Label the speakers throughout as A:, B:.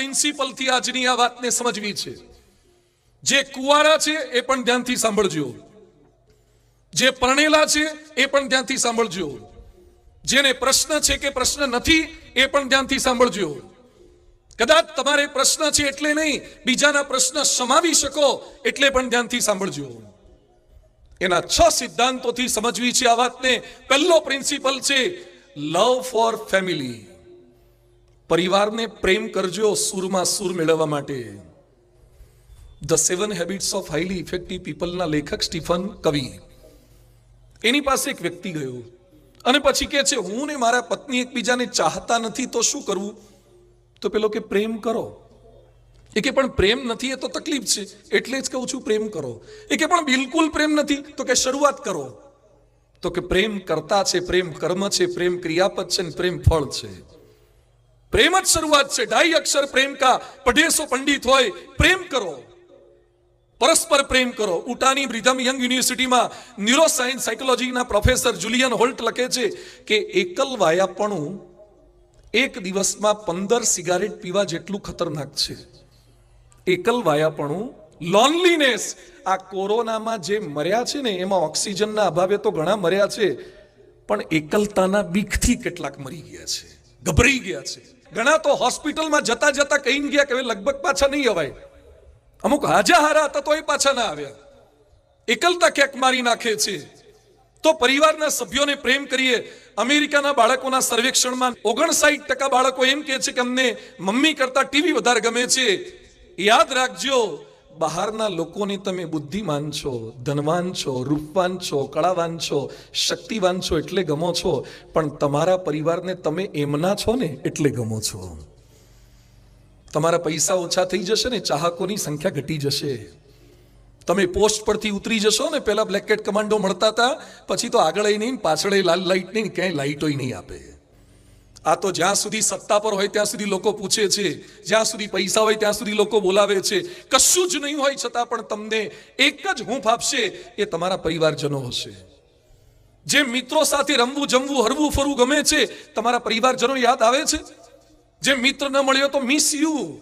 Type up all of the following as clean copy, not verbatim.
A: પ્રિન્સિપલથી આજની આ વાતને સમજવી છે. જે કુંવારા છે એ પણ ધ્યાનથી સાંભળજો, જે પરણેલા છે એ પણ ધ્યાનથી સાંભળજો, જેને પ્રશ્ન છે કે પ્રશ્ન નથી એ પણ ધ્યાનથી સાંભળજો. કદાચ તમારે પ્રશ્ન છે એટલે નહીં, બીજાના પ્રશ્ન સમાવી શકો એટલે પણ ધ્યાનથી સાંભળજો. એના 6 સિદ્ધાંતોથી સમજવી છે આ વાતને. પહેલો પ્રિન્સિપલ છે લવ ફોર ફેમિલી. પરિવારને પ્રેમ કરજો સૂરમાં સૂર મેળવવા માટે. The 7 habits of highly effective પીપલના લેખક સ્ટીફન કવી, એની પાસે એક વ્યક્તિ ગયો અને પછી કહે છે, હું ને મારા પત્ની એકબીજાને ચાહતા નથી તો શું કરવું? તો પેલો કે પ્રેમ કરો. એ કે પણ પ્રેમ નથી એ તો તકલીફ છે, એટલે જ કહું છું પ્રેમ કરો. એ કે પણ બિલકુલ પ્રેમ નથી. તો કે શરૂઆત કરો. તો કે પ્રેમ કરતા છે, પ્રેમ કર્મ છે, પ્રેમ ક્રિયાપદ છે, પ્રેમ ફળ છે. પ્રેમ જ શરૂઆત છે. 2.5 અક્ષર પ્રેમ કા પઢેસો પંડિત હોય. પ્રેમ કરો, પરસ્પર પ્રેમ કરો. ઉટાની બ્રિધમ યંગ યુનિવર્સિટીમાં ન્યુરોસાયન્સ સાયકોલોજીના પ્રોફેસર જુલિયન હોલ્ટ લખે છે કે એકલવાયાપણું એક દિવસમાં 15 સિગારેટ પીવા જેટલું ખતરનાક છે. એકલવાયાપણું, લોનલીનેસ. આ કોરોનામાં જે મર્યા છે ને એમાં ઓક્સિજનના અભાવે તો ઘણા મર્યા છે, પણ એકલતાના બીકથી કેટલાક મરી ગયા છે, ગભરાઈ ગયા છે. ઘણા તો હોસ્પિટલમાં જતા જતા કહીને ગયા કે હવે લગભગ પાછા નહીં અવાય. અમુક હાજા હારા હતા તો એ પાછા ના આવ્યા. એકલતા ક્યાંક મારી નાખે છે. તો પરિવારના સભ્યોને પ્રેમ કરીએ. અમેરિકાના બાળકોના સર્વેક્ષણમાં 59% બાળકો એમ કહે છે કે અમને મમ્મી કરતા ટીવી વધારે ગમે છે. યાદ રાખજો, બહારના લોકોને તમે બુદ્ધિમાન છો, ધનવાન છો, રૂપવાન છો, કળાવાન છો, શક્તિવાન છો એટલે ગમો છો, પણ તમારા પરિવારને તમે એમના છો ને એટલે ગમો છો. તમારા પૈસા ઓછા થઈ જશે ને ચાહકોની સંખ્યા ઘટી જશે. તમે પોસ્ટ પરથી ઉતરી જશો ને, પેલા બ્લેક કેટ કમાન્ડો મળતા હતા, પછી તો આગળ નહીં, પાછળ લાલ લાઈટ નહીં, ક્યાંય લાઈટો નહીં આપે. આ તો જ્યાં સુધી સત્તા પર હોય ત્યાં સુધી લોકો પૂછે છે, જ્યાં સુધી પૈસા હોય ત્યાં સુધી લોકો બોલાવે છે. કશું જ નહીં હોય છતાં પણ તમને એક જ હૂંફ આપશે, એ તમારા પરિવારજનો હશે. જે મિત્રો સાથે રમવું, જમવું, હરવું ફરવું ગમે છે, તમારા પરિવારજનો યાદ આવે છે. જે મિત્ર ન મળ્યો તો મિસ યુ.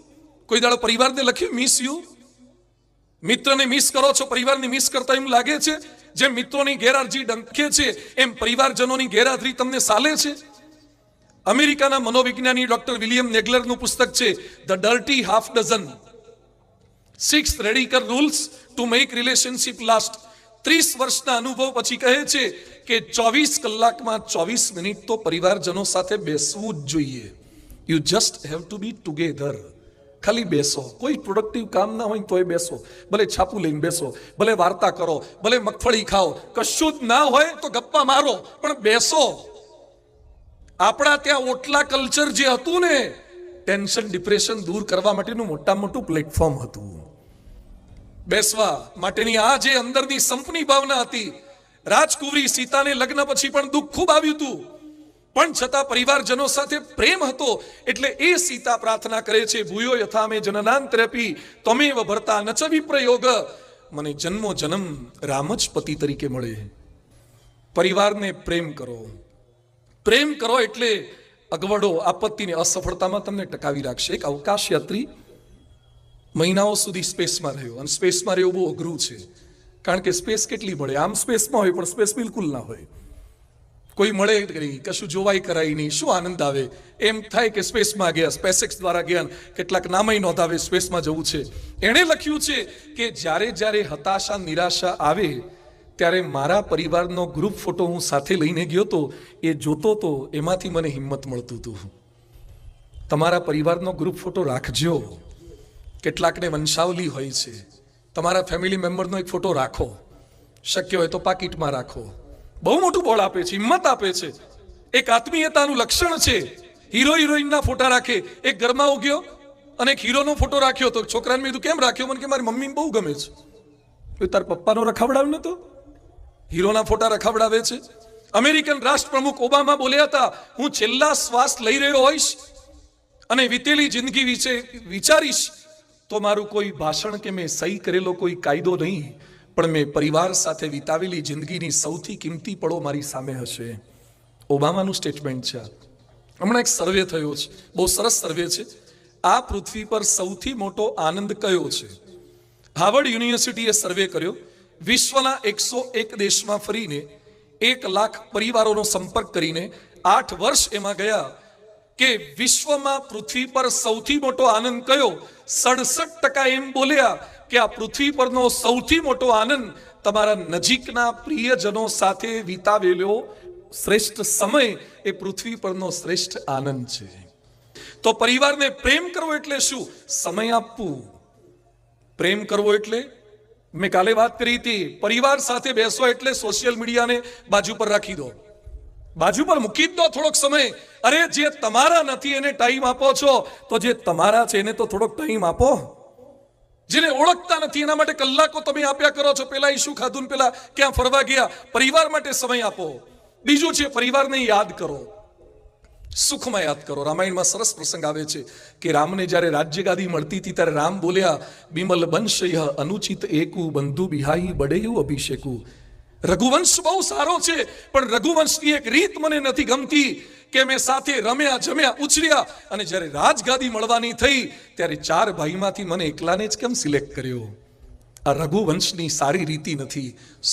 A: કોઈ દાડો પરિવારને લખ્યું મિસ યુ? મિત્રને મિસ કરો છો, પરિવારને મિસ કરતા એમ લાગે છે? જેમ મિત્રોની ગેરહાજરી ડંખે છે એમ પરિવારજનોની ગેરહાજરી તમને સાલે છે. અમેરિકાના મનોવિજ્ઞાની ડોક્ટર વિલિયમ નેગલરનું પુસ્તક છે the dirty half dozen, 6 radical rules to make relationship last. 30 વર્ષના અનુભવ પછી કહે છે કે 24 કલાકમાં 24 મિનિટ તો પરિવારજનો સાથે બેસવું જ જોઈએ. You just have to be together. ખાલી બેસો. કોઈ પ્રોડક્ટિવ કામ ના હોય તોય બેસો. ભલે છાપું લઈને બેસો, ભલે વાર્તા કરો, ભલે મગફળી ખાઓ, કશું જ ના હોય તો ગપ્પા મારો, પણ બેસો. આપણા ત્યાં ઓટલા કલ્ચર જે હતું ને, ટેન્શન ડિપ્રેશન દૂર કરવા માટેનું મોટું પ્લેટફોર્મ હતું. બેસવા માટેની આ જે અંદરની સંપની ભાવના હતી. રાજકુંવરી સીતાને લગ્ન પછી પણ દુઃખ ખૂબ આવ્યું હતું, પણ છતાં પરિવારજનો સાથે પ્રેમ હતો. એટલે એ સીતા પ્રાર્થના કરે છે, ભૂયો યથા મે જનનાંતરેપી તમેવ ભરતા ન ચ વિપ્રયોગ. મને જન્મો જન્મ રામ જ પતિ તરીકે મળે. પરિવારને પ્રેમ કરો. પ્રેમ કરો એટલે અગવડો, આપત્તિને, અસફળતામાં તમને ટકાવી રાખશે. એક અવકાશ યાત્રી મહિનાઓ સુધી સ્પેસમાં રહ્યો, અને સ્પેસમાં રહેવું બહુ અઘરું છે. કારણ કે સ્પેસ કેટલી મળે? આમ સ્પેસમાં હોય પણ સ્પેસ બિલકુલ ના હોય. કોઈ મળે નહીં, કશું જોવાય કરાય નહીં, શું આનંદ આવે? એમ થાય કે સ્પેસમાં ગયા, સ્પેસએક્સ દ્વારા ગયા, કેટલાક નામય નોંધાવે સ્પેસમાં જવું છે. એણે લખ્યું છે કે જ્યારે જ્યારે હતાશા, નિરાશા આવે ત્યારે મારા પરિવારનો ગ્રુપ ફોટો હું સાથે લઈને ગયો તો, એ જોતો તો એમાંથી મને હિંમત મળતું હતું. તમારા પરિવારનો ગ્રુપ ફોટો રાખજો. કેટલાકને વંશાવલી હોય છે. તમારા ફેમિલી મેમ્બરનો એક ફોટો રાખો, શક્ય હોય તો પાકીટમાં રાખો. બહુ મોટું બળ આપે છે, હિંમત આપે છે. એક આત્મીયતાનું લક્ષણ છે. હીરો હિરોઈનના ફોટા રાખે. એક ઘરમાં ઉગ્યો અને એક હીરોનો ફોટો રાખ્યો તો છોકરાને મેં કીધું કેમ રાખ્યો? મને કે મારી મમ્મીને બહુ ગમે છે. તાર પપ્પાનો રખાવડાવ નતો? હીરોના ફોટા રખાવડાવે છે. અમેરિકન રાષ્ટ્રપ્રમુખ ઓબામા બોલ્યા હતા, હું છેલ્લા શ્વાસ લઈ રહ્યો હોઈશ અને વીતેલી જિંદગી વિશે વિચારીશ તો મારું કોઈ ભાષણ કે મેં સહી કરેલો કોઈ કાયદો નહીં, પણ મેં પરિવાર સાથે વિતાવેલી જિંદગીની સૌથી કિંમતી પળો મારી સામે હશે. ઓબામાનું સ્ટેટમેન્ટ છે. હમણાં એક સર્વે થયો છે, બહુ સરસ સર્વે છે. આ પૃથ્વી પર સૌથી મોટો આનંદ કયો છે? હાર્વર્ડ યુનિવર્સિટીએ સર્વે કર્યો. વિશ્વના 101 દેશમાં ફરીને 1 લાખ પરિવારોનો સંપર્ક કરીને 8 વર્ષ એમાં ગયા કે વિશ્વમાં પૃથ્વી પર સૌથી મોટો આનંદ કયો? 67% એમ બોલ્યા કે આ પૃથ્વી પરનો સૌથી મોટો આનંદ તમારા નજીકના પ્રિયજનો સાથે વિતાવેલો શ્રેષ્ઠ સમય એ પૃથ્વી પરનો શ્રેષ્ઠ આનંદ છે. તો પરિવારને પ્રેમ કરવો એટલે શું? સમય આપવું. પ્રેમ કરવો એટલે મેં કાલે વાત કરી હતી, પરિવાર સાથે બેસો એટલે સોશિયલ મીડિયાને બાજુ પર રાખી દો, બાજુ પર મૂકી દો થોડોક સમય. અરે જે તમારા નથી એને ટાઈમ આપો છો, તો જે તમારા છે એને તો થોડોક ટાઈમ આપો. જેને ઓળખતા નથી એના માટે કલાકો તમે આપ્યા કરો છો. પેલા ઈ શું ખાધું ને પેલા ક્યાં ફરવા ગયા. પરિવાર માટે સમય આપો. બીજું છે પરિવારને યાદ કરો, સુખમાં યાદ કરો. રામાયણમાં સરસ પ્રસંગ આવે છે કે રામને જ્યારે રાજ્ય ગાદી મળતી હતી ત્યારે રામ બોલ્યા, બિમલ બંશ અનુચિત એકુ બંધુ બિહાઈ બડેયું અભિષેકુ. રઘુવંશ બહુ સારો છે, પણ રઘુવંશની એક રીત મને નથી ગમતી કે મેં સાથે રમ્યા જમ્યા ઉછર્યા અને જ્યારે રાજગાદી મળવાની થઈ ત્યારે 4 ભાઈમાંથી મને એકલાને જ કેમ સિલેક્ટ કર્યો. આ રઘુવંશની સારી રીતિ નથી.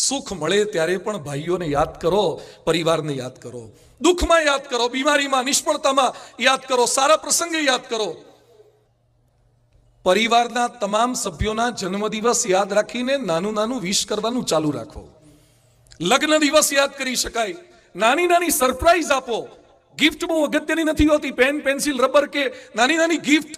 A: સુખ મળે ત્યારે પણ ભાઈઓને યાદ કરો, પરિવારને યાદ કરો, દુઃખમાં યાદ કરો, બીમારીમાં, નિષ્ફળતામાં યાદ કરો, સારા પ્રસંગે યાદ કરો. પરિવારના તમામ સભ્યોના જન્મદિવસ યાદ રાખીને નાનું નાનું વિશ કરવાનું ચાલુ રાખો. લગ્ન દિવસ યાદ કરી શકાય. નાની નાની સરપ્રાઈઝ આપો. ગિફ્ટ બહુ અગત્યની નથી હોતી, પેન, પેન્સિલ, રબર કે નાની નાની ગિફ્ટ,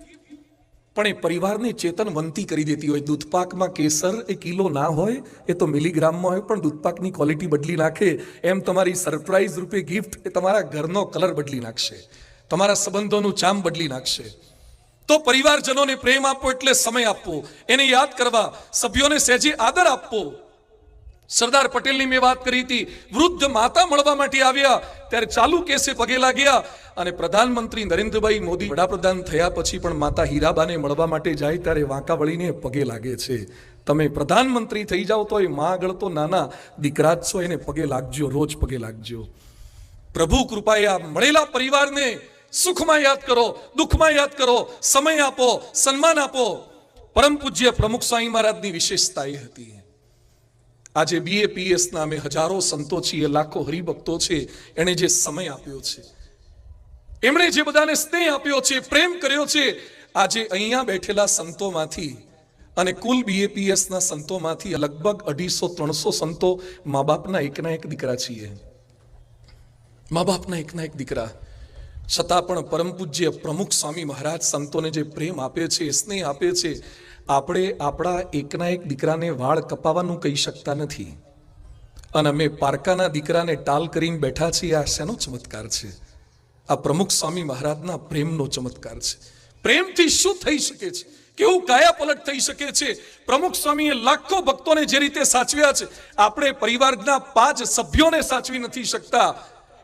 A: પણ એ પરિવારને ચેતનવંતી કરી દેતી હોય. દૂધપાકમાં કેસર એ કિલો ના હોય, એ તો મિલીગ્રામમાં હોય, પણ દૂધપાકની ક્વોલિટી બદલી નાખે. એમ તમારી સરપ્રાઈઝ રૂપે ગિફ્ટ એ તમારા ઘરનો કલર બદલી નાખશે, તમારા સંબંધોનું ચામ બદલી નાખશે. તો પરિવારજનોને પ્રેમ આપવો એટલે સમય આપવો, એને યાદ કરવા, સભ્યોને સહેજે આદર આપવો. સરદાર પટેલની મેં વાત કરી હતી. વૃદ્ધ માતા મળવા માટે આવ્યા ત્યારે ચાલુ કેસે પગે લાગ્યા અને પ્રધાનમંત્રી નરેન્દ્રભાઈ મોદી વડાપ્રધાન થયા પછી પણ માતા હીરાબાને મળવા માટે જાય ત્યારે વાંકા વળીને પગે લાગે છે. તમે પ્રધાનમંત્રી થઈ જાઓ તો એ માં આગળ તો નાના દીકરા જ છો, એને પગે લાગજો, રોજ પગે લાગજો. પ્રભુ કૃપાએ આ મળેલા પરિવારને સુખમાં યાદ કરો, દુઃખમાં યાદ કરો, સમય આપો, સન્માન આપો. પરમ પૂજ્ય પ્રમુખ સ્વામી મહારાજની વિશેષતા એ હતી. આજે BAPS નામે હજારો સંતો છીએ, લાખો હરિભક્તો છે. એણે જે સમય આપ્યો છે, એમણે જે બધાને સ્નેહ આપ્યો છે, પ્રેમ કર્યો છે. આજે અહીંયા બેઠેલા સંતોમાંથી અને કુલ BAPS ના સંતોમાંથી લગભગ 250-300 સંતો મા બાપના એકના એક દીકરા છીએ. મા બાપના એકના એક દીકરા. છતાં પણ પરમ પૂજ્ય પ્રમુખ સ્વામી મહારાજ સંતોને જે પ્રેમ આપે છે, સ્નેહ આપે છે, આપણે આપણા એકના એક દીકરાને વાળ કપાવવાનું કહી શકતા નથી અને અમે પારકાના દીકરાને ટાલ કરીને બેઠા છીએ. આ શેનો ચમત્કાર છે? આ પ્રમુખ સ્વામી મહારાજના પ્રેમનો ચમત્કાર છે. પ્રેમથી શું થઈ શકે છે? કેવું કાયા પલટ થઈ શકે છે? પ્રમુખ સ્વામીએ લાખો ભક્તોને જે રીતે સાચવ્યા છે, આપણે પરિવારના 5 સભ્યોને સાચવી નથી શકતા.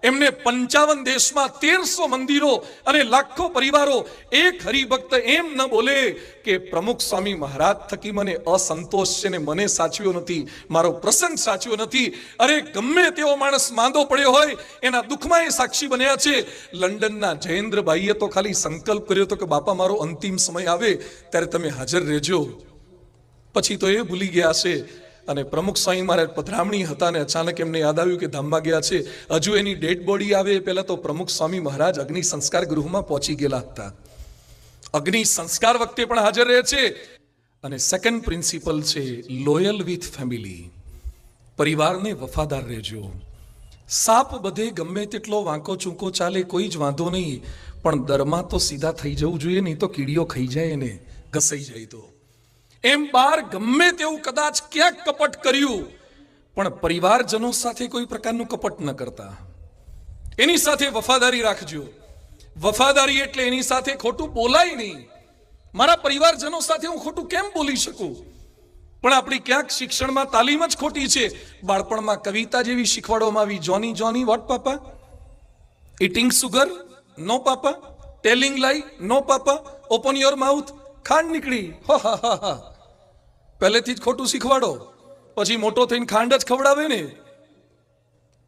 A: એમને 55 દેશમાં 1300 મંદિરો અને લાખો પરિવારો. એક હરિભક્ત એમ ન બોલે કે પ્રમુખ સ્વામી મહારાજ થકી મને અસંતોષ છે ને મને સાચવ્યો નથી, મારો પ્રસંગ સાચવ્યો નથી. અરે ગમે તેવો માણસ માંદો પડ્યો હોય એના દુઃખમાં એ સાક્ષી બન્યા છે. લંડનના જયેન્દ્રભાઈએ તો ખાલી સંકલ્પ કર્યો હતો કે બાપા મારો અંતિમ સમય આવે ત્યારે તમે હાજર રહેજો. પછી તો એ ભૂલી ગયા છે. અને પ્રમુખ સ્વામી મહારાજ પધરામણી હતા અને અચાનક એમને યાદ આવ્યું કે ધામમાં ગયા છે. હજુ એની ડેડ બોડી આવે પહેલા તો પ્રમુખ સ્વામી મહારાજ અગ્નિ સંસ્કાર ગૃહમાં પહોંચી ગયેલા હતા. અગ્નિ સંસ્કાર વખતે પણ હાજર રહે છે. અને સેકન્ડ પ્રિન્સિપલ છે લોયલ વિથ ફેમિલી. પરિવારને વફાદાર રહેજો. સાપ બધે ગમે તેટલો વાંકો ચૂંકો ચાલે કોઈ જ વાંધો નહીં, પણ દરમાં તો સીધા થઈ જવું જોઈએ, નહીં તો કીડીઓ ખાઈ જાય, એને ઘસાઈ જાય. તો એમ બાર ગમે તેવું કદાચ ક્યાંક કપટ કર્યું, પણ પરિવારજનો સાથે કોઈ પ્રકારનું કપટ ન કરતા. એની સાથે વફાદારી રાખજો. વફાદારી એટલે એની સાથે ખોટું બોલાય નહીં. મારા પરિવારજનો સાથે હું ખોટું કેમ બોલી શકું? પણ આપણી ક્યાંક શિક્ષણમાં તાલીમ જ ખોટી છે. બાળપણમાં કવિતા જેવી શીખવાડવામાં આવી, જોની જોની વોટ પાપા, ઇટિંગ સુગર નો પાપા, ટેલિંગ લાઈ નો પાપા, ઓપન યોર માઉથ, ખાંડ નીકળી. હા, પહેલેથી જ ખોટું શીખવાડો, પછી મોટો થઈને ખાંડ જ ખવડાવે ને.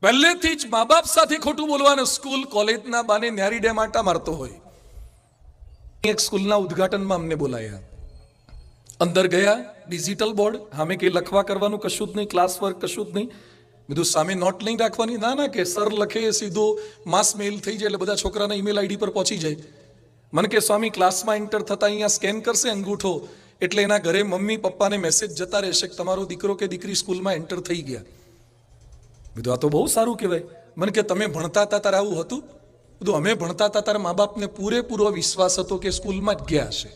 A: પહેલેથી જ મા બાપ સાથે ખોટું બોલવાનું. સ્કૂલ કોલેજના બાને ન્યારી ડે માટા મારતો હોય, એક સ્કૂલના ઉદ્ઘાટનમાં અમને બોલાયા. અંદર ગયા, ડિજિટલ બોર્ડ, સામે કે લખવા કરવાનું કશું જ નહીં, ક્લાસ વર્ક કશું જ નહીં. બધું સામે નોટ નહીં રાખવાની, ના કે સર લખે સીધો માસ મેલ થઈ જાય એટલે બધા છોકરાના ઈમેલ આઈડી પર પહોંચી જાય. મને કે સ્વામી ક્લાસમાં એન્ટર થતા અહીંયા સ્કેન કરશે અંગૂઠો એટલે એના ઘરે મમ્મી પપ્પાને મેસેજ જતા રહેશે કે તમારો દીકરો કે દીકરી સ્કૂલમાં એન્ટર થઈ ગયા. બધું આ તો બહુ સારું કહેવાય. મને કે તમે ભણતા હતા ત્યારે આવું હતું? બધું અમે ભણતા હતા ત્યારે મા બાપને પૂરેપૂરો વિશ્વાસ હતો કે સ્કૂલમાં જ ગયા હશે.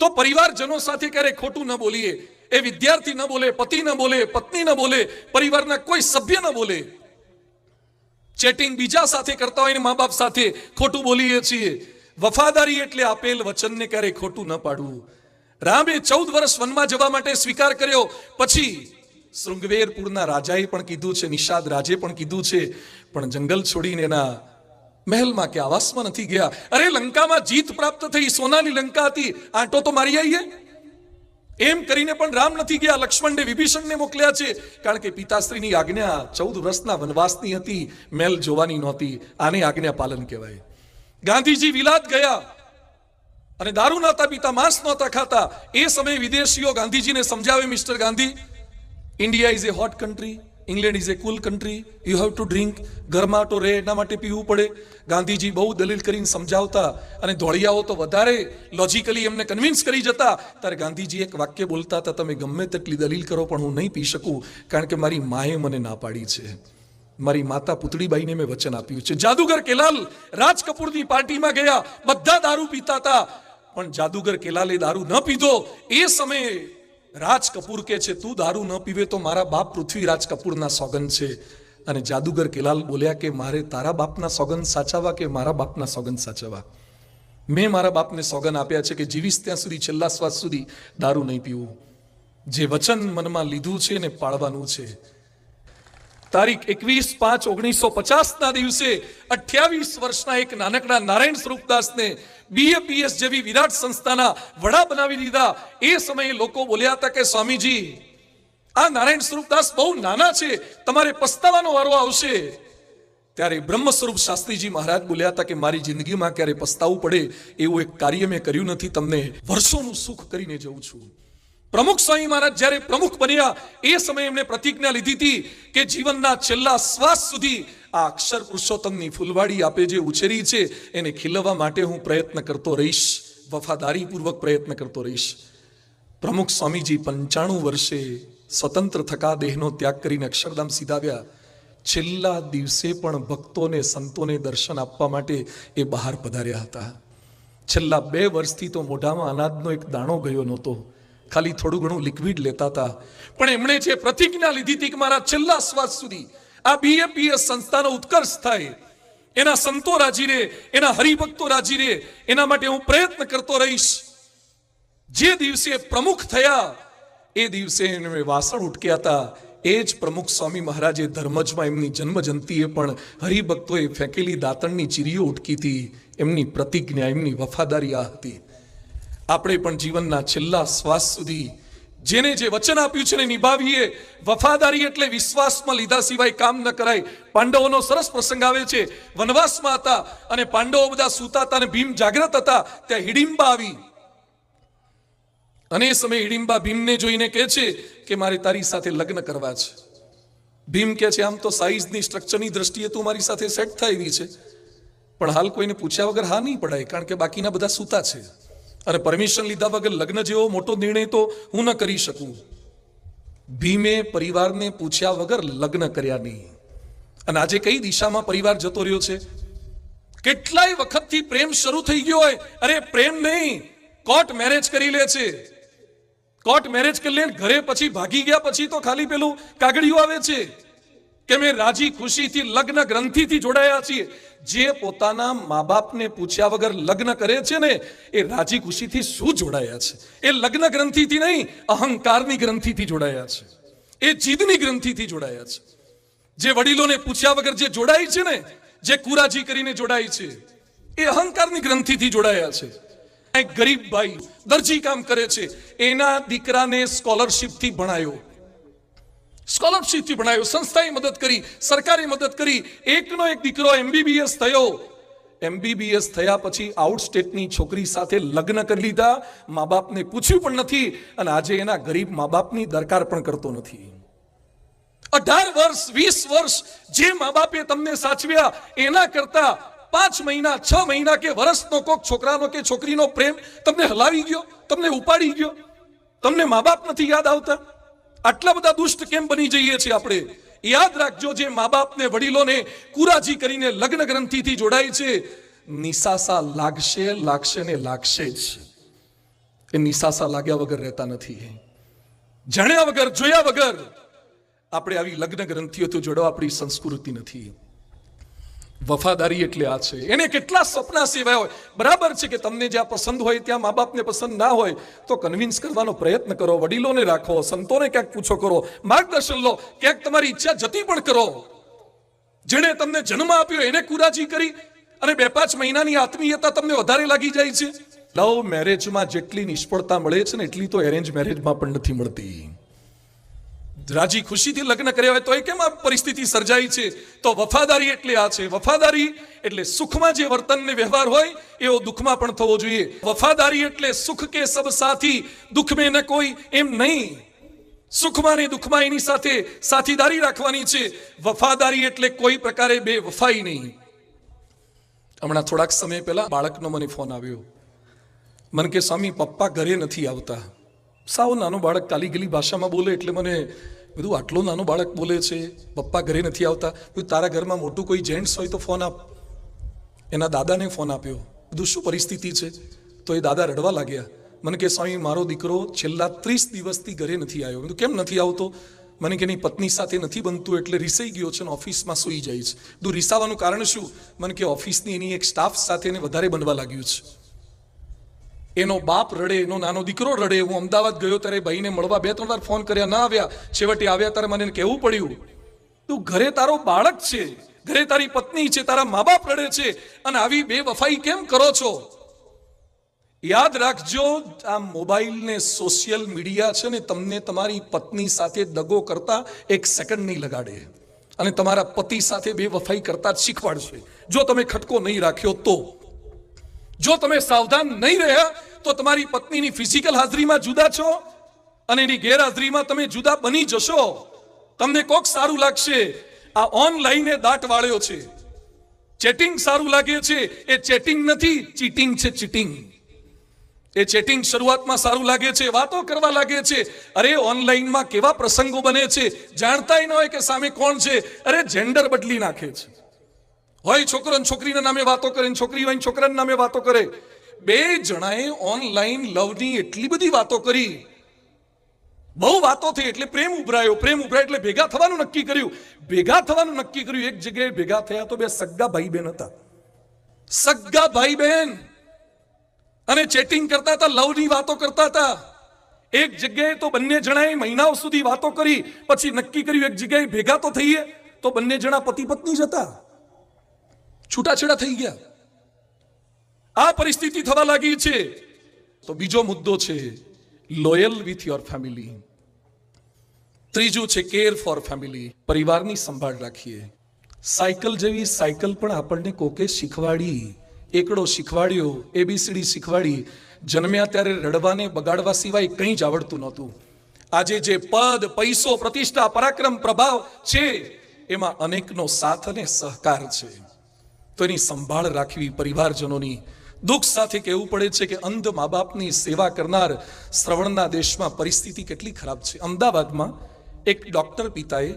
A: તો પરિવારજનો સાથે ક્યારે ખોટું ન બોલીએ. એ વિદ્યાર્થી ન બોલે, પતિ ન બોલે, પત્ની ન બોલે, પરિવારના કોઈ સભ્ય ન બોલે. ચેટિંગ બીજા સાથે કરતા હોય ને મા બાપ સાથે ખોટું બોલીએ છીએ. વફાદારી એટલે આપેલ વચનને ક્યારે ખોટું ન પાડવું. રામે 14 વર્ષ વનમાં જવા માટે સ્વીકાર કર્યો. પછી શૃંગવેરપુરના રાજાએ પણ કીધું છે, નિષાદ રાજે પણ કીધું છે, પણ જંગલ છોડીને એના મહેલમાં કે આવાસમાં નથી ગયા. અરે લંકામાં જીત પ્રાપ્ત થઈ, સોનાની લંકા હતી, આંટો તો મારી આવીએ. એમ કરીને પણ રામ નથી ગયા. લક્ષ્મણને વિભીષણને મોકલ્યા છે, કારણ કે પિતાશ્રીની આજ્ઞા 14 વર્ષના વનવાસની હતી, મહેલ જોવાની નહોતી. આને આજ્ઞા પાલન કહેવાય. ગાંધીજી વિલાત ગયા અને દારૂ નહોતા પીતા, માંસ નહોતા ખાતા. એ સમયે વિદેશીઓ ગાંધીજીને સમજાવે, mister Gandhi, India is a hot country, England is a cool country, you have to drink. ગરમાટો રહે એના માટે પીવું પડે. ગાંધીજી બહુ દલીલ કરીને સમજાવતા અને ધોળિયાઓ તો વધારે લોજિકલી એમને કન્વિન્સ કરી જતા. ત્યારે ગાંધીજી એક વાક્ય બોલતા હતા, તમે ગમે તેટલી દલીલ કરો પણ હું નહીં પી શકું, કારણ કે મારી માએ મને ના પાડી છે. મારી માતા પુતળીબાઈને મેં વચન આપ્યું છે. જાદુગર કેલાલ રાજ કપૂરની પાર્ટીમાં ગયા, બધા દારૂ પીતા હતા, પણ જાદુગર કેલાલે દારૂ ન પીધો. એ સમયે રાજ કપૂર કે છે, તું દારૂ ન પીવે તો મારા બાપ પૃથ્વીરાજ કપૂરના સોગંદ છે. અને જાદુગર કેલાલ બોલ્યા કે મારે તારા બાપના સોગંદ સાચવવા કે મારા બાપના સોગંદ સાચવવા? મેં મારા બાપને સોગંદ આપ્યા છે કે જીવીશ ત્યાં સુધી, છેલ્લા શ્વાસ સુધી દારૂ નહીં પીવું. જે વચન મનમાં લીધું છે ને પાળવાનું છે. તારીખ 21/5/1950 ના દિવસે 28 વર્ષના એક નાનકડા નારાયણ સ્વરૂપદાસને BAPS જેવી વિરાટ સંસ્થાના વડા બનાવી દીધા. એ સમયે લોકો બોલ્યા હતા કે સ્વામીજી, આ નારાયણ સ્વરૂપદાસ બહુ નાના છે, તમારે પસ્તાવાનો વારો આવશે. ત્યારે બ્રહ્મ સ્વરૂપ શાસ્ત્રીજી મહારાજ બોલ્યા હતા કે મારી જિંદગીમાં ક્યારે પસ્તાવું પડે એવું એક કાર્ય મેં કર્યું નથી, તમને વર્ષોનું સુખ કરીને જઉં છું. પ્રમુખ સ્વામી મહારાજ જ્યારે પ્રમુખ બન્યા એ સમયે એમણે પ્રતિજ્ઞા લીધી હતી કે જીવનના છેલ્લા શ્વાસ સુધી આ અક્ષર પુરુષોત્તમની ફૂલવાડી આપે જે ઉછેરી છે એને ખીલવવા માટે હું પ્રયત્ન કરતો રહીશ, વફાદારીપૂર્વક પ્રયત્ન કરતો રહીશ. પ્રમુખ સ્વામીજી 95 વર્ષે સ્વતંત્ર થકા દેહનો ત્યાગ કરીને અક્ષરધામ સીધાવ્યા. છેલ્લા દિવસે પણ ભક્તોને સંતોને દર્શન આપવા માટે એ બહાર પધાર્યા હતા. છેલ્લા 2 વર્ષથી તો મોઢામાં અનાજનો એક દાણો ગયો નહોતો, ખાલી થોડું ઘણું લિક્વિડ લેતા હતા. પણ એમણે જે પ્રતિજ્ઞા લીધી હતી કે મારા છેલ્લા શ્વાસ સુધી આ BAPS સંસ્થાનો ઉત્કર્ષ થાય, એના સંતો રાજી રહે, એના હરિભક્તો રાજી રહે, એના માટે હું પ્રયત્ન કરતો રહીશ. જે દિવસે પ્રમુખ થયા એ દિવસે એમણે વાસણ ઉટક્યા હતા. એ જ પ્રમુખ સ્વામી મહારાજે ધર્મજમાં એમની જન્મ જયંતિએ પણ હરિભક્તોએ ફેંકેલી દાતણની ચીરીઓ ઉટકી હતી. એમની પ્રતિજ્ઞા, એમની વફાદારી આ હતી. આપણે પણ જીવનના છેલ્લા શ્વાસ સુધી જેને જે વચન આપ્યું છે ને નિભાવીએ. વફાદારી એટલે વિશ્વાસમાં લીધા સિવાય કામ ન કરાય. પાંડવોનો સરસ પ્રસંગ આવે છે. વનવાસમાં હતા અને પાંડવો બધા સૂતા હતા અને ભીમ જાગ્રત હતા. ત્યાં હિડિંબા આવી અને એ સમયે હિડિંબા ભીમને જોઈને કહે છે કે મારે તારી સાથે લગ્ન કરવા છે. ભીમ કહે છે આમ તો સાઈઝની સ્ટ્રક્ચરની દ્રષ્ટિએ તું મારી સાથે સેટ થાય એવી છે, પણ હાલ કોઈને પૂછ્યા વગર હા નહીં પડાય, કારણ કે બાકીના બધા સૂતા છે અને પરમિશન લીધા વગર લગ્ન જેવો મોટો નિર્ણય તો હું ન કરી શકું. ભીમે પરિવારને પૂછ્યા વગર લગ્ન કર્યા નહીં. અને આજે કઈ દિશામાં પરિવાર જતો રહ્યો છે? કેટલાય વખતથી પ્રેમ શરૂ થઈ ગયો હોય, અરે પ્રેમ નહીં, કોર્ટ મેરેજ કરી લે છે. કોર્ટ મેરેજ કરી લે, ઘરે પછી ભાગી ગયા પછી તો ખાલી પેલું કાગળિયું આવે છે કે મેં રાજી ખુશીથી લગ્ન ગ્રંથિથી જોડાયા છીએ. જે પોતાના મા બાપને પૂછ્યા વગર લગ્ન કરે છે ને એ રાજી ખુશીથી શું જોડાયા છે? એ લગ્ન ગ્રંથિથી નહીં, અહંકારની ગ્રંથિથી જોડાયા છે. એ જીદની ગ્રંથિથી જોડાયા છે. જે વડીલોને પૂછ્યા વગર જે જોડાય છે ને, જે કુરાજી કરીને જોડાય છે, એ અહંકારની ગ્રંથિથી જોડાયા છે. એક ગરીબ ભાઈ દરજી કામ કરે છે, એના દીકરાને સ્કોલરશિપથી ભણાયો. સ્કોલરશિપથી ભણાયો, સંસ્થાએ મદદ કરી, સરકારે મદદ કરી. એકનો એક દીકરો MBBS થયો. MBBS થયા પછી આઉટ સ્ટેટની છોકરી સાથે લગ્ન કરી લીધા, મા બાપને પૂછ્યું પણ નથી, અને આજે એના ગરીબ મા બાપની દરકાર પણ કરતો નથી. 18 વર્ષ 20 વર્ષ જે મા બાપે તમને સાચવ્યા એના કરતા 5 મહિના 6 મહિના કે વર્ષનો કોક છોકરાનો કે છોકરીનો પ્રેમ તમને હલાવી ગયો, તમને ઉપાડી ગયો. તમને મા બાપ નથી યાદ આવતા? આટલા બધા દુષ્ટ કેમ બની જઈએ છીએ આપણે? યાદ રાખજો, જે મા બાપને વડીલોને કુરાજી કરીને લગ્ન ગ્રંથિથી જોડાય છે, નિસાસા લાગશે ને લાગશે જ. એ નિસાસા લાગ્યા વગર રહેતા નથી. જાણ્યા વગર જોયા વગર આપણે આવી લગ્ન ગ્રંથિઓથી જોડવા આપણી સંસ્કૃતિ નથી. વફાદારી એટલે આ છે. એને કેટલા સપના સેવાય હોય. બરાબર છે કે તમને જ્યાં પસંદ હોય ત્યાં મા બાપને પસંદ ના હોય તો કન્વિન્સ કરવાનો પ્રયત્ન કરો, વડીલોને રાખો, સંતોને ક્યાંક પૂછો કરો, માર્ગદર્શન લો, ક્યાંક તમારી ઈચ્છા જતી પણ કરો. જેણે તમને જન્મ આપ્યો એને કુરાજી કરી અને 2-5 મહિનાની આત્મીયતા તમને વધારે લાગી જાય છે. લવ મેરેજમાં જેટલી નિષ્ફળતા મળે છે ને એટલી તો એરેન્જ મેરેજમાં પણ નથી મળતી. રાજી ખુશીથી લગ્ન કર્યા હોય તો એ કેમ આ પરિસ્થિતિ સર્જાઈ છે? તો વફાદારી એટલે આ છે. વફાદારી એટલે સુખમાં જે વર્તન ને વ્યવહાર હોય એવો દુઃખમાં પણ થવો જોઈએ. વફાદારી એટલે સુખ કે સબ સાથી, દુઃખ में ન કોઈ, એમ નહીં. સુખમાં ને દુઃખમાં એની સાથે સાથીદારી રાખવાની છે. વફાદારી એટલે કોઈ પ્રકારે બેવફાઈ નહીં. હમણાં થોડાક સમય પહેલા બાળકનો મને ફોન આવ્યો. મને કે સ્વામી પપ્પા ઘરે નથી આવતા. સાવ નાનો બાળક કાલી ગલી ભાષામાં બોલે એટલે મને બધું આટલું નાનું બાળક બોલે છે, પપ્પા ઘરે નથી આવતા. તારા ઘરમાં મોટું કોઈ જેન્ટ્સ હોય તો ફોન આપ. એના દાદાને ફોન આપ્યો. બધું શું પરિસ્થિતિ છે? તો એ દાદા રડવા લાગ્યા. મને કે સ્વામી મારો દીકરો છેલ્લા 30 દિવસથી ઘરે નથી આવ્યો. બધું કેમ નથી આવતો? મને કે એની પત્ની સાથે નથી બનતું એટલે રીસાઈ ગયો છે ને ઓફિસમાં સૂઈ જાય છે. બધું રીસાવાનું કારણ શું? મને કે ઓફિસની એની એક સ્ટાફ સાથે એને વધારે બનવા લાગ્યું છે. એનો બાપ રડે, એનો નાનો દીકરો રડે. હું અમદાવાદ ગયો ત્યારે ભાઈને મળવા 2-3 વાર ફોન કર્યા, ના આવ્યા. છેવટે આવ્યા ત્યારે મને કહેવું પડ્યું, તું ઘરે તારો બાળક છે, ઘરે તારી પત્ની છે, તારા મા બાપ રડે છે અને આવી બેવફાઈ કેમ કરો છો? યાદ રાખજો, આ મોબાઈલ ને સોશિયલ મીડિયા છે ને તમને તમારી પત્ની સાથે દગો કરતા 1 સેકન્ડ નહીં લગાડે અને તમારા પતિ સાથે બેવફાઈ કરતા જ શીખવાડશે. જો તમે ખટકો નહીં રાખ્યો તો. જો તમે સાવધાન નહીં રહ્યા તો તમારી પત્નીની ફિઝિકલ હાજરીમાં જુદા છો અને એની ગેરહાજરીમાં તમે જુદા બની જશો. તમને કોક સારું લાગશે, આ ઓનલાઈન એ દાટ વાળ્યો છે. ચેટિંગ સારું લાગે છે, એ ચેટિંગ નથી, ચીટિંગ છે, ચીટિંગ. એ ચેટિંગ શરૂઆતમાં સારું લાગે છે, વાતો કરવા લાગે છે. અરે ઓનલાઈનમાં કેવા પ્રસંગો બને છે, જાણતાય ન હોય કે સામે કોણ છે. અરે જેન્ડર બદલી નાખે છે. હોય છોકરો ને છોકરીના નામે વાતો કરે, છોકરી હોય છોકરાના નામે વાતો કરે. 2 જણાએ ઓનલાઈન લવની એટલી બધી વાતો કરી, બહુ વાતો થઈ એટલે પ્રેમ ઉભરાયો. પ્રેમ ઉભરાય એટલે ભેગા થવાનું નક્કી કર્યું. એક જગ્યાએ ભેગા થયા તો 2 સગા ભાઈ બહેન હતા. સગા ભાઈ બહેન અને ચેટિંગ કરતા હતા, લવની વાતો કરતા હતા. એક જગ્યાએ તો બંને જણાએ મહિનાઓ સુધી વાતો કરી, પછી નક્કી કર્યું એક જગ્યાએ ભેગા તો થઈએ. તો બંને જણા પતિ પત્ની જ હતા, છૂટાછેડા થઈ ગયા. આ પરિસ્થિતિ થવા લાગી છે. તો બીજો મુદ્દો છે લોયલ વિથ યોર ફેમિલી. ત્રીજું છે કેર ફોર ફેમિલી. પરિવારની સંભાળ રાખીએ. સાયકલ જેવી સાયકલ પણ આપણને કોકે શીખવાડી, એકડો શીખવાડ્યો, ABCD શીખવાડી. જન્મ્યા ત્યારે રડવાને બગાડવા સિવાય કંઈ જ આવડતું નહોતું. આજે જે પદ, પૈસો, પ્રતિષ્ઠા, પરાક્રમ, પ્રભાવ છે એમાં અનેકનો સાથ અને સહકાર છે. તો એની સંભાળ રાખવી પરિવારજનોની. દુઃખ સાથે કહેવું પડે છે કે અંધ મા બાપની સેવા કરનાર શ્રવણના દેશમાં પરિસ્થિતિ કેટલી ખરાબ છે. અમદાવાદમાં એક ડોક્ટર પિતાએ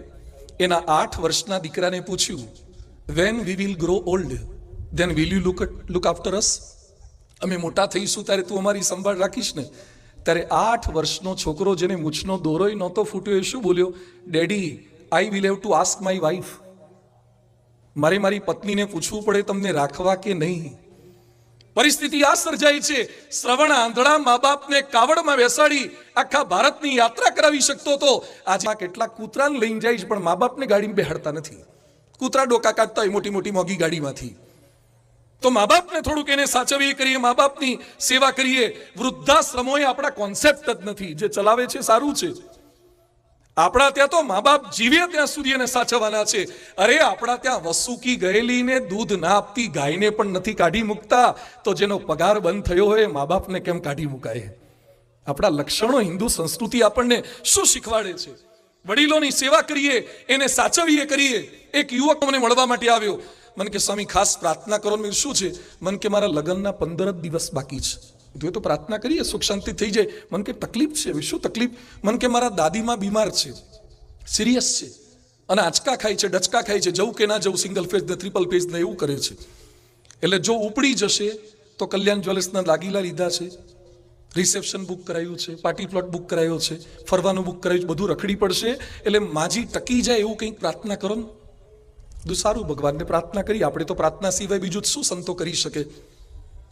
A: એના 8 વર્ષના દીકરાને પૂછ્યું, when we will grow old then will you look after us? અમે મોટા થઈશું ત્યારે તું અમારી સંભાળ રાખીશ ને? ત્યારે 8 વર્ષનો છોકરો જેને મૂછનો દોરોય નહોતો ફૂટ્યો એ શું બોલ્યો? Daddy, I will have to ask my wife. મારી પત્નીને પૂછવું પડે તમને રાખવા કે નહીં. પરિસ્થિતિ આ સર્જાઈ છે. શ્રવણ આંધળા મા બાપને કાવડમાં બેસાડી આખા ભારતની યાત્રા કરાવી શકતો હતો. આજે કેટલાક કૂતરાને લઈને જાય છે પણ મા બાપને ગાડીમાં બેહાડતા નથી. કૂતરા ડોકા કાઢતા હોય મોટી મોટી મોંઘી ગાડીમાંથી. તો મા બાપને થોડુંક એને સાચવીએ કરીએ, મા બાપની સેવા કરીએ. વૃદ્ધાશ્રમો એ આપણા કોન્સેપ્ટ જ નથી. જે ચલાવે છે સારું છે. આપણા ત્યાં તો મા બાપ જીવે ત્યાં સુધી એને સાચવવાના છે. અરે આપણા ત્યાં વસુકી ગયેલી ને દૂધ ના આપતી ગાયને પણ નથી કાઢી મૂકતા, તો જેનો પગાર બંધ થયો હોય મા બાપને કેમ કાઢી મુકાય? આપણા લક્ષણો હિન્દુ સંસ્કૃતિ આપણને શું શીખવાડે છે? વડીલોની સેવા કરીએ, એને સાચવીએ કરીએ. એક યુવક મને મળવા માટે આવ્યો, મને કે સ્વામી ખાસ પ્રાર્થના કરો. મેં શું છે? મને કે મારા લગ્નના 15 દિવસ બાકી છે. તો એ તો પ્રાર્થના કરીએ, સુખ શાંતિ થઈ જાય. મને કે તકલીફ છે? શું તકલીફ? મને કે મારા દાદીમાં બીમાર છે, સિરિયસ છે, અને આંચકા ખાય છે, ડચકા ખાય છે, જવું કે ના જવું, સિંગલ ફેઝ ને ટ્રિપલ ફેઝ ને એવું કરે છે. એટલે જો ઉપડી જશે તો કલ્યાણ જ્વેલર્સના દાગીલા લીધા છે, રિસેપ્શન બુક કરાયું છે, પાર્ટી પ્લોટ બુક કરાયો છે, ફરવાનું બુક કરાયું છે, બધું રખડી પડશે. એટલે માજી ટકી જાય એવું કંઈક પ્રાર્થના કરો ને. બધું સારું, ભગવાનને પ્રાર્થના કરી. આપણે તો પ્રાર્થના સિવાય બીજું શું સંતો કરી શકે?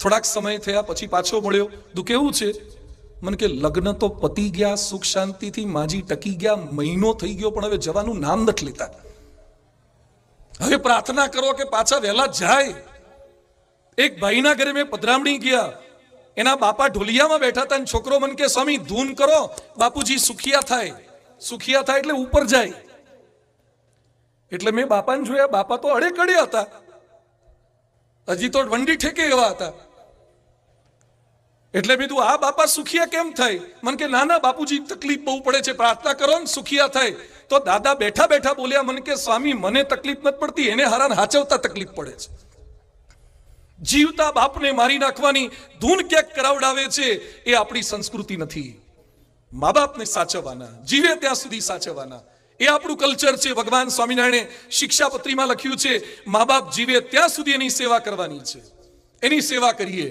A: થોડાક સમય થયા પછી પાછો મળ્યો. તું કેવું છે? મને કે લગ્ન તો પતી ગયા, સુખ શાંતિથી માજી ટકી ગયા, મહિનો થઈ ગયો, પણ હવે જવાનું નામ નથી લેતા. હવે પ્રાર્થના કરો કે પાછા વહેલા જાય. એક ભાઈના ઘરે મેં પધરામણી ગયા, એના બાપા ઢોલિયામાં બેઠા હતા, છોકરો મને કે સ્વામી ધૂન કરો, બાપુજી સુખિયા થાય. સુખિયા થાય એટલે ઉપર જાય. એટલે મેં બાપાને જોયા, બાપા તો અડે કડે હતા, હજી તો વંડી ઠેકે એવા હતા. એટલે મેં કીધું આ બાપા સુખિયા કેમ થાય? મને કે ના ના બાપુજી તકલીફ બહુ પડે છે, પ્રાર્થના કરો ને સુખિયા થાય. તો દાદા બેઠા બેઠા બોલ્યા, મને કે સ્વામી મને તકલીફ નથી પડતી, એને હારાને હાચવતા તકલીફ પડે છે. જીવતા બાપને મારી નાખવાની ધૂન ક્યાંક કરાવડાવે છે. એ આપણી સંસ્કૃતિ નથી. મા બાપને સાચવવાના, જીવે ત્યાં સુધી સાચવવાના, એ આપણું કલ્ચર છે. ભગવાન સ્વામિનારાયણે શિક્ષાપત્રીમાં લખ્યું છે, મા બાપ જીવે ત્યાં સુધી એની સેવા કરવાની છે. એની સેવા કરીએ.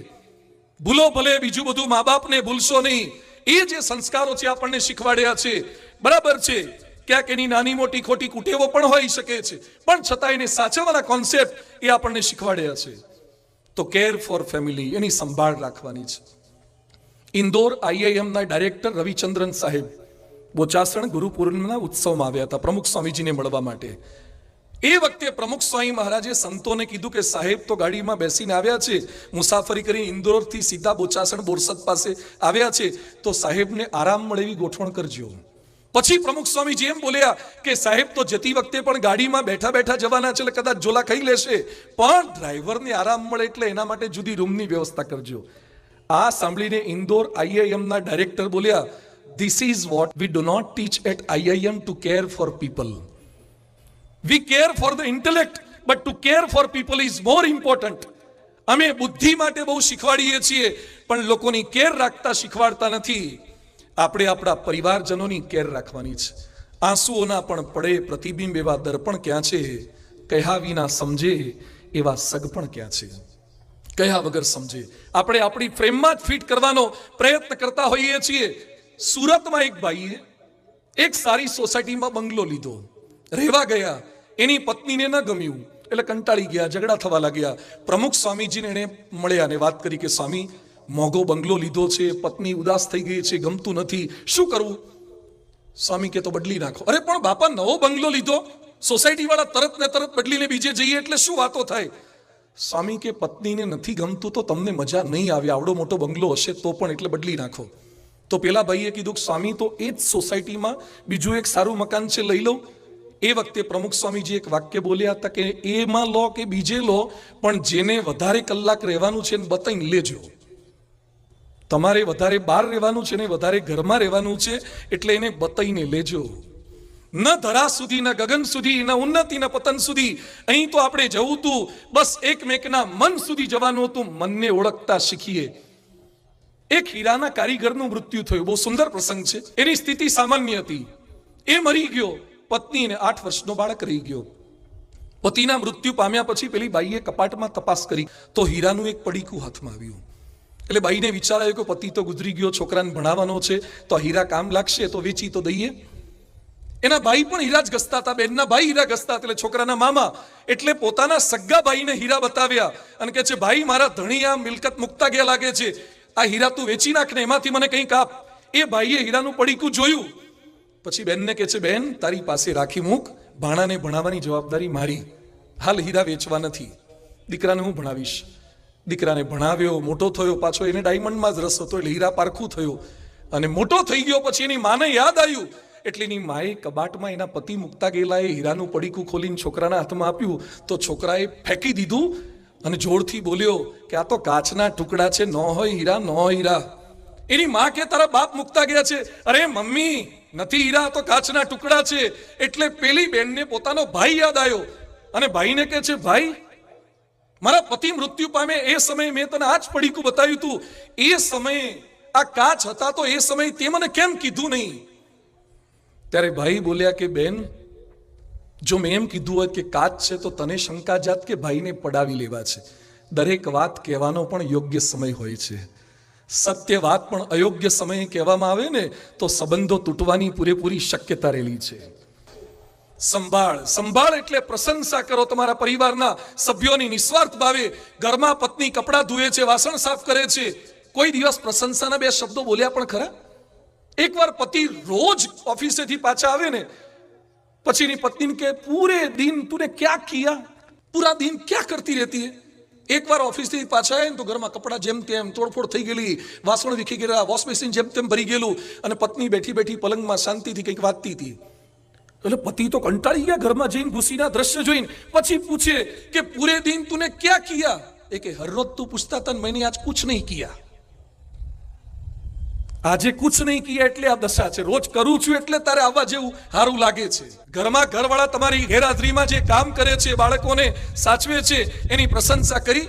A: ભૂલો ભલે, બીજું બધું મા બાપને ભૂલશો નહીં. એ જે સંસ્કારો છે આપણને શીખવાડ્યા છે, બરાબર છે. ક્યાંક એની નાની મોટી ખોટી કુટેવો પણ હોઈ શકે છે, પણ છતાં એને સાચવવાના કોન્સેપ્ટ એ આપણને શીખવાડ્યા છે. તો કેર ફોર ફેમિલી, એની સંભાળ રાખવાની છે. ઇન્દોર IIMના ડાયરેક્ટર રવિચંદ્રન સાહેબ બોચાસણ ગુરુ પૂર્ણિમાના ઉત્સવમાં આવ્યા હતા પ્રમુખ સ્વામીજીને મળવા માટે. એ વખતે પ્રમુખ સ્વામી મહારાજે સંતોને કીધું કે સાહેબ તો ગાડીમાં બેસીને આવ્યા છે, મુસાફરી કરી ઇન્દોરથી સીધા બોચાસણ બોરસદ પાસે આવ્યા છે, તો સાહેબને આરામ મળે એવી ગોઠવણ કરજો. પછી પ્રમુખ સ્વામીજી એમ બોલ્યા કે સાહેબ તો જતી વખતે પણ ગાડીમાં બેઠા બેઠા જવાના છે, એટલે કદાચ ઝોલા ખાઈ લેશે, પણ ડ્રાઈવરને આરામ મળે એટલે એના માટે જુદી રૂમની વ્યવસ્થા કરજો. આ સાંભળીને ઇન્દોર IIMના ડાયરેક્ટર બોલ્યા, this is what we do not teach at IIM to care for people. We care for the intellect, but to care for people is more important. અમે બુદ્ધિ માટે બહુ શીખવાડીએ છીએ, પણ લોકોની કેર રાખતા શીખવાડતા નથી. આપણે આપણા પરિવારજનોની કેર રાખવાની છે. આંસુઓના પણ પડે પ્રતિબિંબ એવા દર્પણ ક્યાં છે? કહ્યા વિના સમજે એવા સગપણ ક્યાં છે? કહ્યા વગર સમજે. આપણે આપણી ફ્રેમમાં જ ફિટ કરવાનો પ્રયત્ન કરતા હોઈએ છીએ. સુરતમાં એક ભાઈએ એક સારી સોસાયટીમાં બંગલો લીધો, રહેવા ગયા. એની પત્નીને ન ગમ્યું એટલે કંટાળી ગયા, ઝઘડા થવા લાગ્યા. પ્રમુખ સ્વામીજીને એને મળ્યા અને વાત કરી કે સ્વામી મોંઘો બંગલો લીધો છે, પત્ની ઉદાસ થઈ ગઈ છે, ગમતું નથી, શું કરવું? સ્વામી કે તો બદલી નાખો. અરે પણ બાપા નવો બંગલો લીધો, સોસાયટી વાળા તરત ને તરત બદલીને બીજે જઈએ એટલે શું વાતો થાય? સ્વામી કે પત્નીને નથી ગમતું તો તમને મજા નહીં આવે, આવડો મોટો બંગલો હશે તો પણ, એટલે બદલી નાખો. તો પેલા ભાઈએ કીધું સ્વામી તો એ જ સોસાયટીમાં બીજું એક સારું મકાન છે, લઈ લઉં. એ વખતે પ્રમુખ સ્વામીજી એક વાક્ય બોલ્યા હતા કે એમાં લો કે બીજે લો, પણ જેને વધારે કલાક રહેવાનું છે એને બતાવીને લેજો. તમારે વધારે બહાર રહેવાનું છે ને વધારે ઘરમાં રહેવાનું છે, એટલે એને બતાવીને લેજો. ન ધરા સુધી, ન ગગન સુધી, ન ઉન્નતિ, ન પતન સુધી. અહીં તો આપણે જવું તું બસ એકમેકના મન સુધી જવાનું હતું. મનને ઓળખતા શીખીએ. એક હીરાના કારીગરનું મૃત્યુ થયું, બહુ સુંદર પ્રસંગ છે. એની સ્થિતિ સામાન્ય હતી, એ મરી ગયો. પત્નીને 8 વર્ષનો બાળક રહી ગયો. પતિના મૃત્યુ પામ્યા પછી પેલી બાઈએ કપાટમાં તપાસ કરી તો હીરાનું એક પડીકું હાથમાં આવ્યું. એટલે બાઈને વિચાર આવ્યો કે પતિ તો ગુજરી ગયો, છોકરાને ભણાવવાનો છે, તો હીરા કામ લાગશે, તો વેચી તો દઈએ. એના ભાઈ પણ હીરા જ ઘસતા હતા, બેનના ભાઈ હીરા ઘસતા, એટલે છોકરાના મામા એટલે પોતાના સગ્ગા ભાઈને હીરા બતાવ્યા અને કહે છે ભાઈ મારા ધણી આ મિલકત મુકતા ગયા લાગે છે, આ હીરા તું વેચી નાખ ને એમાંથી મને કંઈક આપ. એ ભાઈએ હીરાનું પડીકું જોયું, પછી બેનને કહે છે બેન તારી પાસે રાખી મૂક, ભાણાને ભણાવવાની જવાબદારી મારી, હાલ હીરા વેચવા નથી, દીકરાને હું ભણાવીશ. દીકરાને ભણાવ્યો, મોટો થયો, પાછો એને ડાયમંડમાં જ રસ હતો એટલે હીરા પારખું થયો અને મોટો થઈ ગયો. પછી એની માને યાદ આવ્યું એટલે એની માએ કબાટમાં એના પતિ મૂકતા ગયેલા એ હીરાનું પડીકું ખોલીને છોકરાના હાથમાં આપ્યું તો છોકરાએ ફેંકી દીધું અને જોરથી બોલ્યો કે આ તો કાચના ટુકડા છે, ન હોય હીરા, ન હોય હીરા. એની માં કે તારા બાપ મૂકતા ગયા છે. અરે મમ્મી, નથી હીરા, તો કાચના ટુકડા છે. એટલે પેલી બેનને પોતાનો ભાઈ યાદ આવ્યો અને ભાઈને કહે છે, ભાઈ, મારા પતિ મૃત્યુ પામે એ સમયે મેં તને આ જ પડીકું બતાવ્યું હતું. એ સમયે આ કાચ હતા તો એ સમયે તે મને કેમ કીધું નહીં? ત્યારે ભાઈ બોલ્યા કે બેન, જો મેં એમ કીધું હોત કે કાચ છે તો તને શંકા જાત કે ભાઈને પડાવી લેવા છે. દરેક વાત કહેવાનો પણ યોગ્ય સમય હોય છે. સત્ય વાત પણ અયોગ્ય સમયે કહેવામાં આવે ને તો સંબંધો તૂટવાની પૂરેપૂરી શક્યતા રહેલી છે. સંભાળ, સંભાળ એટલે પ્રશંસા કરો તમારા પરિવારના સભ્યોની નિસ્વાર્થ ભાવે. ઘરમાં પત્ની કપડાં ધુએ છે, વાસણ સાફ કરે છે, કોઈ દિવસ પ્રશંસાના બે શબ્દો બોલ્યા પણ ખરા? એકવાર પતિ રોજ ઓફિસેથી પાછા આવે ને પછી એની પત્નીને કે પૂરે દિન તूने क्या किया, पूरा दिन क्या करती रहती है? એકવાર ઓફિસથી પાછા આવે ને તો ઘરમાં કપડાં જેમ તેમ તોડફોડ થઈ ગયેલી, વાસણ વિખી ગયેલા, વોશ બેસિન જેમ તેમ ભરી ગયેલું અને પત્ની બેઠી બેઠી પલંગમાં શાંતિથી કંઈક વાંચતી હતી. એટલે પતિ તો કંટાળી ગયા ઘરમાં જઈને ઘૂસીના દ્રશ્ય જોઈને. પછી પૂછે કે પૂરે દિન तूने क्या किया? એ કે હર રોજ તું પૂછતા था, मैंने आज कुछ नहीं किया. આજે કુછ નહીં કિયા એટલે આ દશા છે. રોજ કરું છું એટલે તારે આવવા જેવું સારું લાગે છે. ઘરમાં ઘરવાળા તમારી ગેરહાજરીમાં જે કામ કરે છે, બાળકોને સાચવે છે, એની પ્રશંસા કરી.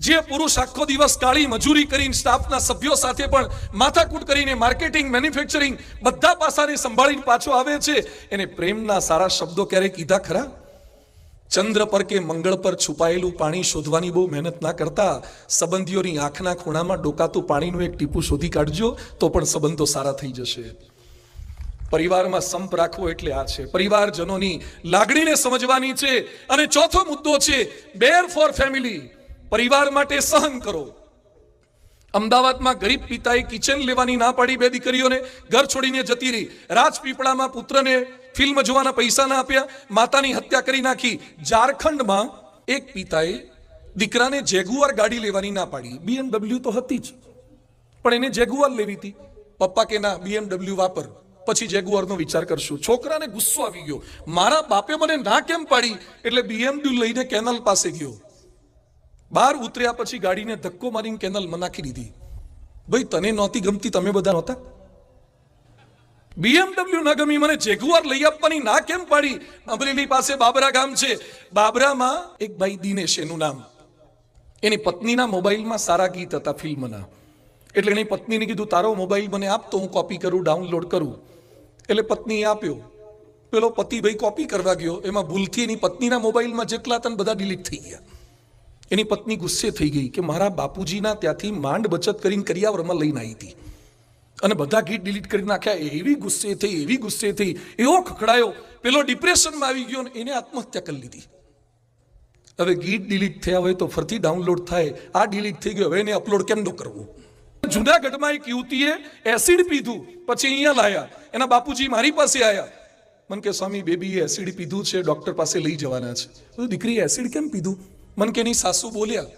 A: જે પુરુષ આખો દિવસ કાળી મજૂરી કરીને સ્ટાફના સભ્યો સાથે પણ માથાકૂટ કરીને માર્કેટિંગ, મેન્યુફેક્ચરિંગ બધા પાસાને સંભાળીને પાછો આવે છે, એને પ્રેમના સારા શબ્દો ક્યારેય કીધા ખરા? ચંદ્ર પર કે મંગળ પર છુપાયેલું પાણી શોધવાની બહુ મહેનત ના કરતા સંબંધીઓની આંખના ખૂણામાં ડોકાતું પાણીનું એક ટીપું શોધી કાઢજો તો પણ સંબંધો સારા થઈ જશે. પરિવારમાં સંપ રાખવો એટલે આ છે. પરિવારજનોની લાગણીને સમજવાની છે. અને ચોથો મુદ્દો છે બેર ફોર ફેમિલી. પરિવાર માટે સહન કરો. અમદાવાદમાં ગરીબ પિતાએ કિચન લેવાની ના પાડી બે દીકરીઓને, ઘર છોડીને જતી રહી. રાજપીપળામાં પુત્રને ફિલ્મ જોવાના પૈસા ના આપ્યા, માતાની હત્યા કરી નાખી. ઝારખંડમાં એક પિતાએ દીકરાને જેગુઆર ગાડી લેવાની ના પાડી. BMW તો હતી જ, પણ એને જેગુઆર લેવી હતી. પપ્પા કે ના, BMW વાપર, પછી જેગુઆરનો વિચાર કરશું. છોકરાને ગુસ્સો આવી ગયો, મારા બાપે મને ના કેમ પાડી? એટલે BMW લઈને કેનલ પાસે ગયો. બહાર ઉતર્યા પછી ગાડીને ધક્કો મારીને કેનલમાં નાખી દીધી. ભાઈ, તને નહોતી ગમતી, તમે બધા નહોતા? BMW ન ગમી, મને જેગુઆર લઈ આપવાની ના કેમ પાડી? અમરેલી પાસે બાબરા ગામ છે. બાબરામાં એક ભાઈ દિનેશ એનું નામ, એની પત્નીના મોબાઈલમાં સારા ગીત હતા ફિલ્મના. એટલે એની પત્નીને કીધું તારો મોબાઈલ મને આપ તો હું કોપી કરું, ડાઉનલોડ કરું. એટલે પત્નીએ આપ્યો. પેલો પતિ ભાઈ કોપી કરવા ગયો, એમાં ભૂલથી એની પત્નીના મોબાઈલમાં જેટલા હતા બધા ડિલીટ થઈ ગયા. એની પત્ની ગુસ્સે થઈ ગઈ કે મારા બાપુજીના ત્યાંથી માંડ બચત કરીને કરિયાવરમાં લઈને આવી હતી અને બધા ગીત ડિલીટ કરી નાખ્યા. એવી ગુસ્સે થઈ, એવો ખખડાયો, પેલો ડિપ્રેશનમાં આવી ગયો ને એને આત્મહત્યા કરી લીધી. હવે ગીત ડિલીટ થયા હોય તો ફરીથી ડાઉનલોડ થાય, આ ડિલીટ થઈ ગયો, હવે એને અપલોડ કેમ ન કરવું? જુનાગઢમાં એક યુવતીએ એસિડ પીધું, પછી અહીંયા લાયા. એના બાપુજી મારી પાસે આવ્યા, મને કે સ્વામી બેબીએ એસિડ પીધું છે, ડોક્ટર પાસે લઈ જવાના છે. દીકરી એસિડ કેમ પીધું? મને કે એની સાસુ બોલ્યા.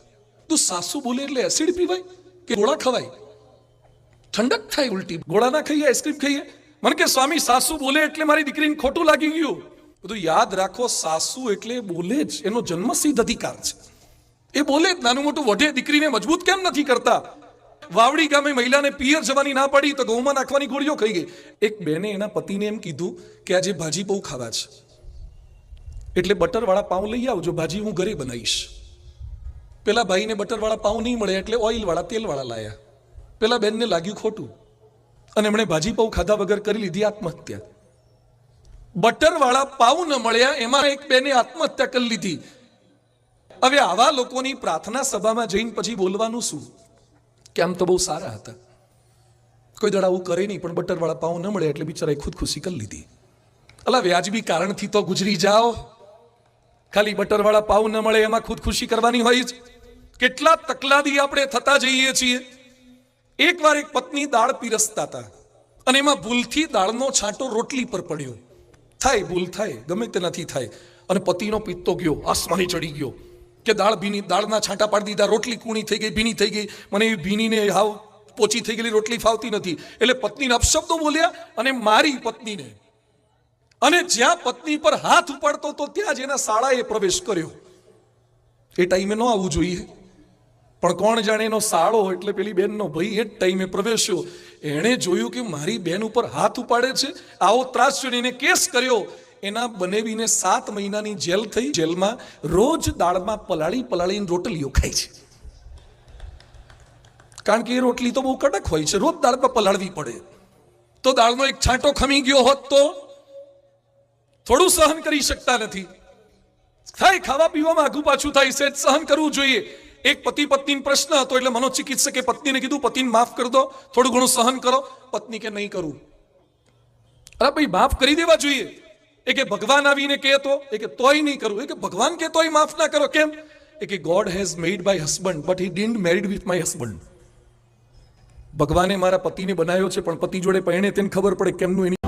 A: તું સાસુ બોલે એટલે એસિડ પીવાય કે ગોળા ખવાય? ઠંડક થાય ઉલટી, ગોળા ના ખાઈએ, આઈસ્ક્રીમ ખાઈએ? મને કે સ્વામી સાસુ બોલે એટલે મારી દીકરીને ખોટું લાગી ગયું. બધું યાદ રાખો, સાસુ એટલે બોલે જ, એનો જન્મસિદ્ધ અધિકાર છે. એ બોલે જ, નાનું મોટું વઢે. દીકરીને મજબૂત કેમ નથી કરતા? વાવડી ગામે મહિલાને પિયર જવાની ના પડી તો ઘઉંમાં નાખવાની ગોળીઓ ખાઈ ગઈ. એક બેને એના પતિને એમ કીધું કે આજે ભાજી બહુ ખાવા છે, એટલે બટરવાળા પાઉં લઈ આવજો, ભાજી હું ઘરે બનાવીશ. પેલા ભાઈને બટરવાળા પાઉં નહીં મળે એટલે ઓઇલવાળા, તેલવાળા લાયા. પેલા બેનને લાગ્યું ખોટું અને એમણે ભાજી પાઉં ખાધા વગર કરી લીધી આત્મહત્યા. બટરવાળા પાઉં ન મળ્યા એમાં એક બેને આત્મહત્યા કરી લીધી. હવે આવા લોકોની પ્રાર્થના સભામાં જઈને પછી બોલવાનું શું કે આમ તો બહુ સારા હતા, કોઈ દડા આવું કરે નહીં, પણ બટરવાળા પાઉં ન મળે એટલે બિચારાએ ખુદખુશી કરી લીધી. અલા, વ્યાજબી કારણથી તો ગુજરી જાઓ. ખાલી બટરવાળા પાઉં ન મળે એમાં ખુદખુશી કરવાની હોય જ. કેટલા તકલાદી આપણે થતા જઈએ છીએ. એકવાર એક પત્ની દાળ પીરસતા હતા અને એમાં ભૂલથી દાળનો છાંટો રોટલી પર પડ્યો. થાય, ભૂલ થાય, ગમે તે નથી થાય. અને પતિનો પિત્તો ગયો, આસમાની ચડી ગયો કે દાળ ભીની, દાળના છાંટા પાડી દીધા, રોટલી કૂણી થઈ ગઈ, ભીની થઈ ગઈ. મને એ ભીનીને હાવ પોચી થઈ ગયેલી રોટલી ફાવતી નથી. એટલે પત્નીને અપશબ્દો બોલ્યા અને મારી પત્નીને. અને જ્યાં પત્ની પર હાથ ઉપાડતો તો ત્યાં જ એના શાળાએ પ્રવેશ કર્યો. એ ટાઈમે ન આવવું જોઈએ, પણ કોણ જાણે એનો સાળો એટલે પેલી બેનનો ભાઈ એ જ ટાઈમે પ્રવેશ્યો. એણે જોયું કે મારી બેન ઉપર હાથ ઉપાડે છે. આવો ત્રાસ જોઈને એને કેસ કર્યો. એના બનેવીને 7 મહિનાની જેલ થઈ. જેલમાં રોજ દાળમાં પલાળીને રોટલીઓ ખાય છે, કારણ કે એ રોટલી તો બહુ કડક હોય છે, રોજ દાળમાં પલાળવી પડે. તો દાળનો એક છાંટો ખમી ગયો હોત તો થોડું સહન કરી શકતા નથી. થાય ખાવા પીવામાં આઘું પાછું થાય છે, સહન કરવું જોઈએ. એક પતિ પત્નીનો પ્રશ્ન હતો એટલે મનોચિકિત્સકે પત્નીને કીધું પતિને માફ કરી દો, થોડું ઘણું સહન કરો. પત્ની કે નહીં કરું. અરે ભાઈ માફ કરી દેવા જોઈએ. એ કે ભગવાન આવીને કહેતો, એ કે તોય નહીં કરું. એ કે ભગવાન કે તોય માફ ના કરો, કેમ? એ કે God has made my husband but he didn't married with my husband. ભગવાને મારા પતિને બનાવ્યો છે, પણ પતિ જોડે પરણે તેને ખબર પડે કેમનું એની